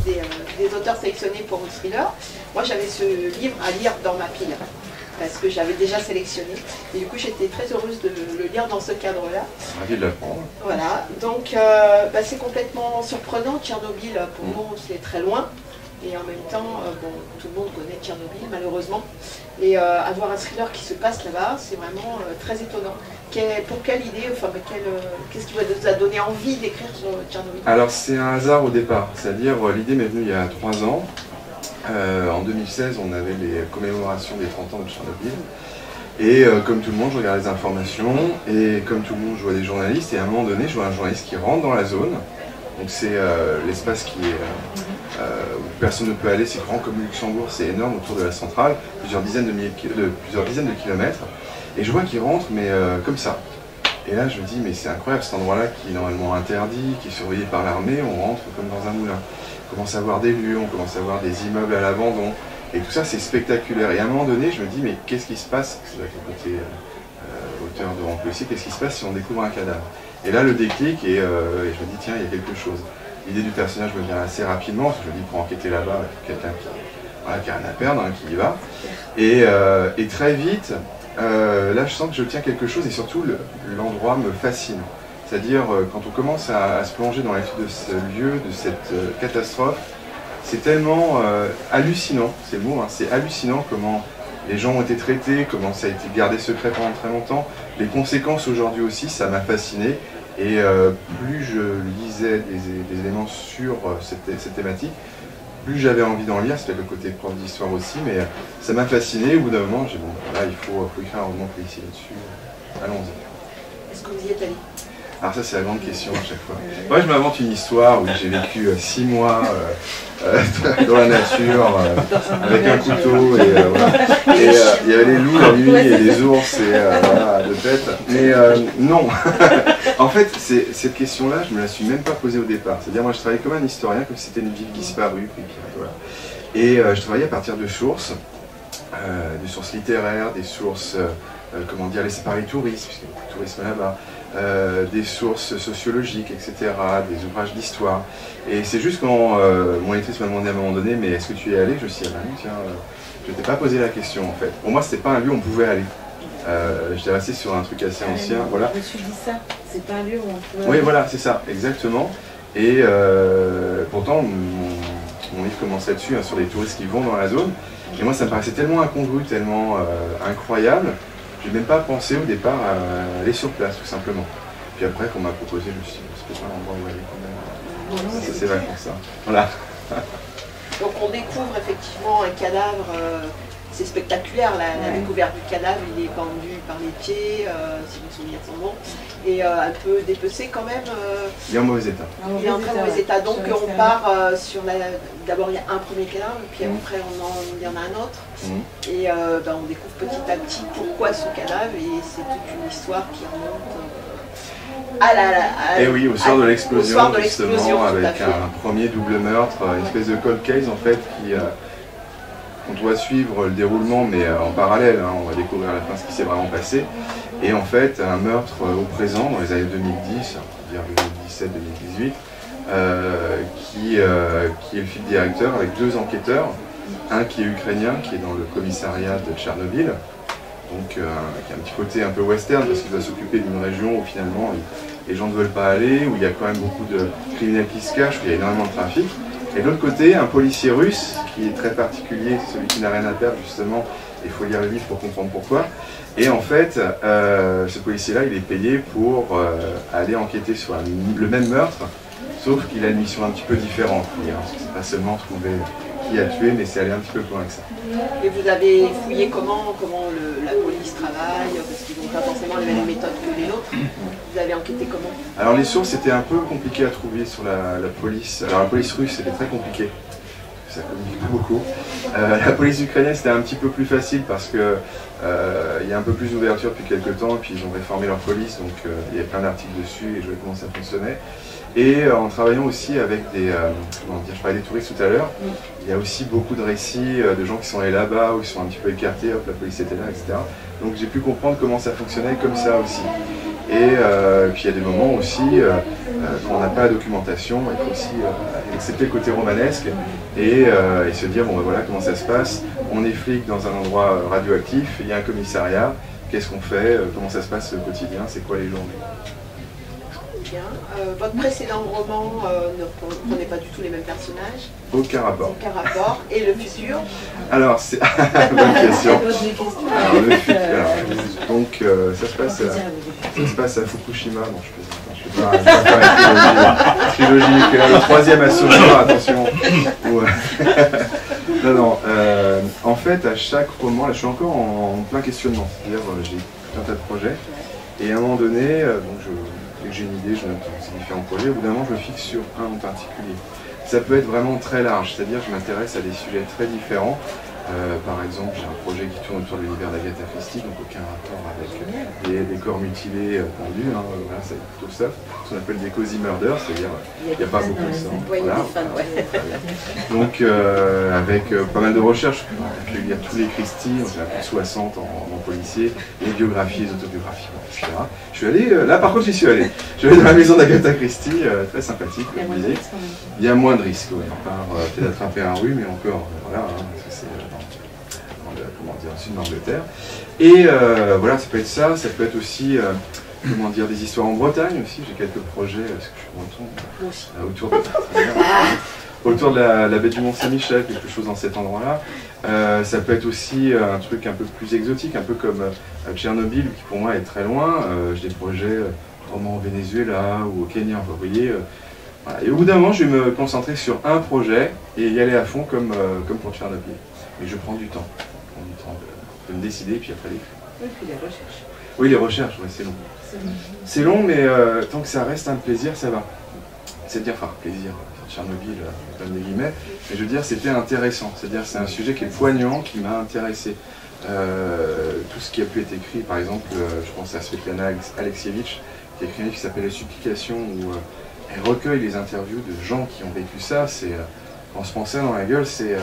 des auteurs sélectionnés pour le thriller. Moi j'avais ce livre à lire dans ma pile, parce que j'avais déjà sélectionné. Et du coup j'étais très heureuse de le lire dans ce cadre-là. Ravi de l'apprendre. Voilà, donc c'est complètement surprenant. Tchernobyl, pour nous, c'est très loin. Et en même temps, bon, tout le monde connaît Tchernobyl, malheureusement. Et avoir un thriller qui se passe là-bas, c'est vraiment très étonnant. Pour quelle idée, enfin, qu'est-ce qui vous a donné envie d'écrire sur Tchernobyl? Alors c'est un hasard au départ, c'est-à-dire l'idée m'est venue il y a 3 ans. En 2016, on avait les commémorations des 30 ans de Tchernobyl. Et comme tout le monde, je regarde les informations, et comme tout le monde, je vois des journalistes, et à un moment donné, je vois un journaliste qui rentre dans la zone. Donc c'est l'espace qui est où personne ne peut aller, c'est grand comme le Luxembourg, c'est énorme autour de la centrale, plusieurs dizaines de kilomètres. Et je vois qu'il rentre, mais comme ça. Et là, je me dis, mais c'est incroyable, cet endroit-là qui est normalement interdit, qui est surveillé par l'armée, on rentre comme dans un moulin. On commence à voir des lieux, on commence à voir des immeubles à l'abandon. Et tout ça, c'est spectaculaire. Et à un moment donné, je me dis, mais qu'est-ce qui se passe, ça doit être le côté auteur de roman policier, qu'est-ce qui se passe si on découvre un cadavre? Et là, le déclic, et je me dis, tiens, il y a quelque chose. L'idée du personnage me vient assez rapidement, parce que je me dis, pour enquêter là-bas, quelqu'un qui a rien à perdre, hein, qui y va. Et très vite, là, je sens que je tiens quelque chose, et surtout, l'endroit me fascine. C'est-à-dire, quand on commence à se plonger dans l'étude de ce lieu, de cette catastrophe, c'est tellement hallucinant, c'est le mot, hein, c'est hallucinant comment les gens ont été traités, comment ça a été gardé secret pendant très longtemps. Les conséquences aujourd'hui aussi, ça m'a fasciné. Et plus je lisais des éléments sur cette thématique, plus j'avais envie d'en lire. C'était le côté prof d'histoire aussi, mais ça m'a fasciné. Au bout d'un moment, j'ai dit, bon, là, il faut écrire un roman policier là-dessus. Allons-y. Est-ce que vous y êtes allé? Alors ça, c'est la grande question à chaque fois. Moi, je m'invente une histoire où j'ai vécu 6 mois dans la nature, avec un couteau, et voilà. Et il y avait les loups la nuit et les ours, et voilà, de tête. Mais non. En fait, cette question-là, je ne me la suis même pas posée au départ. C'est-à-dire, moi, je travaillais comme un historien, comme si c'était une ville disparue. Voilà. Et je travaillais à partir de sources littéraires, des sources, comment dire, laissées par les touristes, puisqu'il y a beaucoup de tourisme là-bas. Des sources sociologiques, etc., des ouvrages d'histoire. Et c'est juste quand mon éditrice m'a demandé à un moment donné, mais est-ce que tu y es allé? Je me suis dit, tiens, je ne t'ai pas posé la question en fait. Pour moi, c'était pas un lieu où on pouvait aller. J'étais resté sur un truc assez ancien. Voilà. Je me suis dit ça, c'est pas un lieu où on pouvait aller. Oui, voilà, c'est ça, exactement. Et pourtant, mon livre commence là-dessus, hein, sur les touristes qui vont dans la zone. Et moi, ça me paraissait tellement incongru, tellement incroyable. Je n'ai même pas pensé au départ à aller sur place, tout simplement. Puis après, qu'on m'a proposé, je me suis dit, c'est peut-être pas l'endroit où aller quand même. Ça, c'est vacances, ça. Voilà. Donc on découvre effectivement un cadavre, c'est spectaculaire, la découverte du cadavre, il est pendu par les pieds, si mes souvenirs sont bons, et un peu dépecé quand même. Il est en mauvais état. Il est en très mauvais état, donc on part sur la... D'abord il y a un premier cadavre, puis après il y en a un autre, et on découvre petit à petit pourquoi ce cadavre, et c'est toute une histoire qui remonte et oui, au soir de l'explosion, justement, avec un premier double meurtre, une espèce de cold case en fait, on doit suivre le déroulement, mais en parallèle, hein, on va découvrir à la fin ce qui s'est vraiment passé. Et en fait, un meurtre au présent, dans les années 2010, on va dire 2017-2018, qui est le fil directeur avec 2 enquêteurs, un qui est ukrainien, qui est dans le commissariat de Tchernobyl, donc qui a un petit côté un peu western, parce qu'il doit s'occuper d'une région où finalement les gens ne veulent pas aller, où il y a quand même beaucoup de criminels qui se cachent, où il y a énormément de trafic. Et de l'autre côté, un policier russe, qui est très particulier, celui qui n'a rien à perdre justement, il faut lire le livre pour comprendre pourquoi. Et en fait, ce policier-là, il est payé pour aller enquêter sur le même meurtre, sauf qu'il a une mission un petit peu différente. C'est pas seulement trouver qui a tué, mais c'est aller un petit peu plus loin que ça. Et vous avez fouillé comment la police travaille, parce qu'ils n'ont pas forcément les mêmes méthodes que les nôtres. Vous avez enquêté comment? Alors les sources étaient un peu compliquées à trouver sur la police. Alors la police russe, c'était très compliqué. Ça communique pas beaucoup. La police ukrainienne, c'était un petit peu plus facile parce que il y a un peu plus d'ouverture depuis quelques temps, et puis ils ont réformé leur police, donc il y a plein d'articles dessus et je voyais comment ça fonctionnait. Et en travaillant aussi avec je parlais des touristes tout à l'heure, il y a aussi beaucoup de récits de gens qui sont allés là-bas, où ils sont un petit peu écartés, hop, la police était là, etc. Donc j'ai pu comprendre comment ça fonctionnait comme ça aussi. Et puis il y a des moments aussi, quand on n'a pas la documentation, il faut aussi accepter le côté romanesque et se dire, bon ben voilà comment ça se passe, on est flic dans un endroit radioactif, il y a un commissariat, qu'est-ce qu'on fait, comment ça se passe au quotidien, c'est quoi les journées. Bien. Votre précédent roman ne prenait pas du tout les mêmes personnages. Aucun rapport. Aucun rapport. Et le futur? Alors, c'est bonne question. Alors, le futur, donc, ça se passe à Fukushima. Bon, je ne vais pas faire une trilogie nucléaire. Le troisième à Sonoir, attention. Non. En fait, à chaque roman, là, je suis encore en plein questionnement. C'est-à-dire, j'ai tout un tas de projets. Et à un moment donné, dès que j'ai une idée, je note ces différents projets. Au bout d'un moment, je me fixe sur un en particulier. Ça peut être vraiment très large, c'est-à-dire que je m'intéresse à des sujets très différents. Par exemple, j'ai un projet qui tourne autour de l'univers d'Agatha Christie, donc aucun rapport avec des corps mutilés pendus, hein, voilà, c'est plutôt ça, ce qu'on appelle des cozy murders, c'est-à-dire il n'y a pas beaucoup de sang. Voilà. Donc avec pas mal de recherches, je vais lire tous les Christie, on a plus de 60 en policier, les biographies, les autobiographies, etc. Je suis allé, là par contre j'y suis allé, je vais aller dans la maison d'Agatha Christie, très sympathique, il y a moins de risques, ouais, à part peut-être d'attraper un rhume, mais encore, voilà, hein, parce que c'est dans le sud de l'Angleterre. Et voilà, ça peut être ça, ça peut être aussi comment dire, des histoires en Bretagne aussi, j'ai quelques projets, parce que je suis breton, autour de la baie du Mont-Saint-Michel, quelque chose dans cet endroit-là. Ça peut être aussi un truc un peu plus exotique, un peu comme Tchernobyl, qui pour moi est très loin. J'ai des projets vraiment au Venezuela ou au Kenya, vous voyez. Voilà. Et au bout d'un moment, je vais me concentrer sur un projet et y aller à fond comme pour Tchernobyl. Mais je prends du temps. De me décider et puis après l'écrire. Oui, puis les recherches. Oui, les recherches, ouais, c'est long. C'est long, mais tant que ça reste un plaisir, ça va. C'est-à-dire, enfin, plaisir, Tchernobyl, pas des guillemets, mais je veux dire, c'était intéressant. C'est-à-dire, c'est un sujet qui est poignant, qui m'a intéressé. Tout ce qui a pu être écrit, par exemple, je pense à Svetlana Alexievitch, qui a écrit un livre qui s'appelle Les Supplications, où elle recueille les interviews de gens qui ont vécu ça. On se prend ça dans la gueule, c'est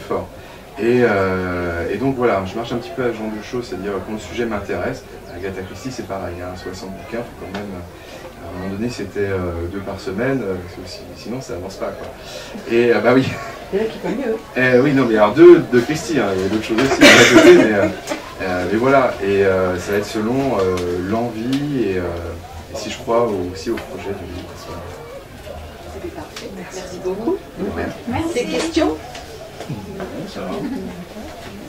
fort. Et donc voilà, je marche un petit peu à ce genre de choses, c'est-à-dire quand le sujet m'intéresse. Agatha Christie, c'est pareil, hein, 60 bouquins, faut quand même, à un moment donné, c'était 2 par semaine, sinon ça avance pas, quoi. Et bah oui. Il y en a qui font mieux. Oui, non, mais alors 2 de Christie, hein, il y a d'autres choses aussi à côté, mais voilà, et ça va être selon l'envie et si je crois aussi au projet du livre. C'était parfait, merci beaucoup. Merci. Des questions? Ça va.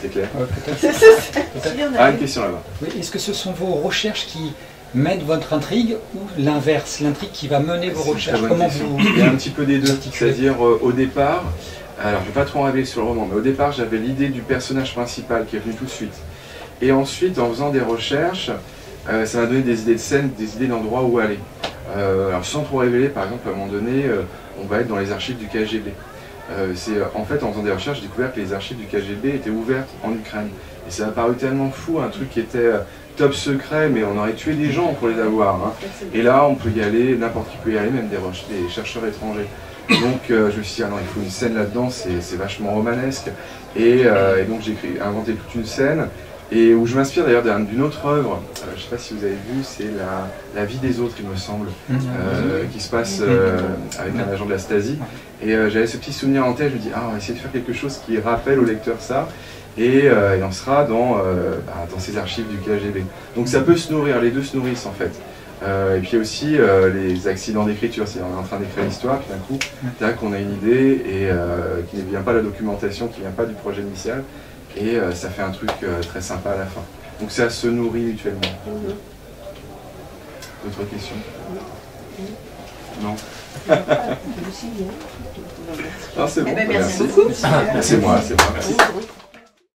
C'est clair. Peut-être. Une question là-bas. Oui, est-ce que ce sont vos recherches qui mènent votre intrigue ou l'inverse, l'intrigue qui va mener vos recherches? Comment vous... Il y a un petit peu des deux, c'est-à-dire au départ, alors je ne vais pas trop en révéler sur le roman, mais au départ j'avais l'idée du personnage principal qui est venu tout de suite. Et ensuite, en faisant des recherches, ça m'a donné des idées de scène, des idées d'endroits où aller. Alors sans trop révéler, par exemple, à un moment donné, on va être dans les archives du KGB. En fait, en faisant des recherches, j'ai découvert que les archives du KGB étaient ouvertes en Ukraine. Et ça a paru tellement fou, un truc qui était top secret, mais on aurait tué des gens pour les avoir. Hein. Et là, on peut y aller, n'importe qui peut y aller, même des chercheurs étrangers. Donc je me suis dit, ah non, il faut une scène là-dedans, c'est vachement romanesque. Et donc j'ai inventé toute une scène, et où je m'inspire d'ailleurs d'une autre œuvre, je ne sais pas si vous avez vu, c'est la vie des autres, il me semble, qui se passe avec un agent de la Stasi. Et j'avais ce petit souvenir en tête, je me dis, ah, on va essayer de faire quelque chose qui rappelle au lecteur ça, et on sera dans ces archives du KGB. Donc ça peut se nourrir, les deux se nourrissent en fait. Et puis aussi les accidents d'écriture, c'est-à-dire on est en train d'écrire l'histoire, puis d'un coup, tac, on a une idée, et qui ne vient pas de la documentation, qui ne vient pas du projet initial, et ça fait un truc très sympa à la fin. Donc ça se nourrit mutuellement. D'autres questions? Non. Non, c'est bon, Merci merci. beaucoup. C'est moi, merci.